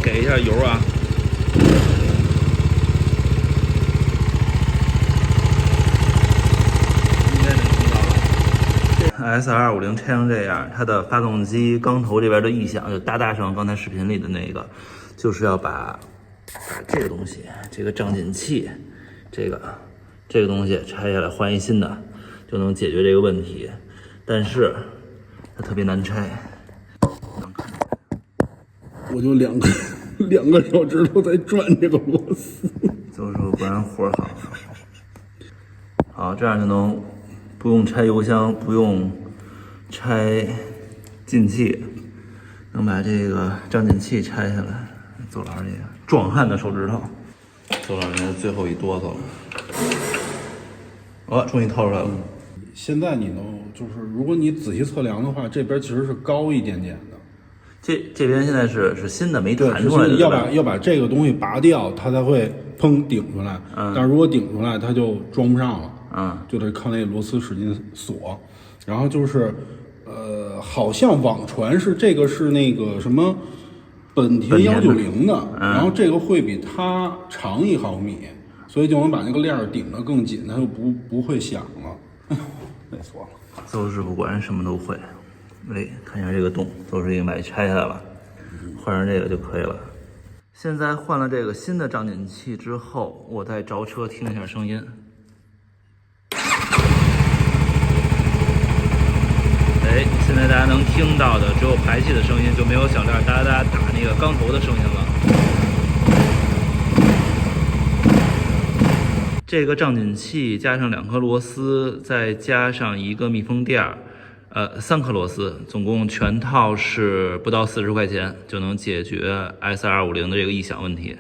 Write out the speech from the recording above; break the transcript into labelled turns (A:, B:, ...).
A: 给一下油啊。应该能听到了。SR250 拆成这样，它的发动机缸头这边的异响就大声，刚才视频里的那个，就是要把这个东西，这个胀紧器，这个东西拆下来换一新的，就能解决这个问题。但是它特别难拆。
B: 我就两个手指头在转这个螺丝，
A: 就是不然活好。好，这样就能不用拆油箱，不用拆进气，能把这个胀紧器拆下来。邹老师这个壮汉的手指头，邹老师最后一哆嗦了。哦，终于掏出来了。
B: 现在你能就是，如果你仔细测量的话，这边其实是高一点点的。
A: 这边现在是新的，没弹
B: 对，
A: 出来的。
B: 要把这个东西拔掉，它才会砰顶出来。但是如果顶出来，它就装不上了。就得靠那螺丝使劲锁。然后就是，好像网传是这个是那个什么本田190的，然后这个会比它长1毫米，所以就能把那个链儿顶得更紧，它就不会响了。累死我了。
A: 邹师傅果然什么都会。哎，看一下这个洞，邹师傅已经把它拆下来了，换上这个就可以了。现在换了这个新的胀紧器之后，我再着车听一下声音。哎，现在大家能听到的只有排气的声音，就没有响链哒哒打那个缸头的声音了。这个胀紧器加上2颗螺丝，再加上一个密封垫儿。3颗螺丝，总共全套是不到40块钱就能解决 SR250的这个异响问题。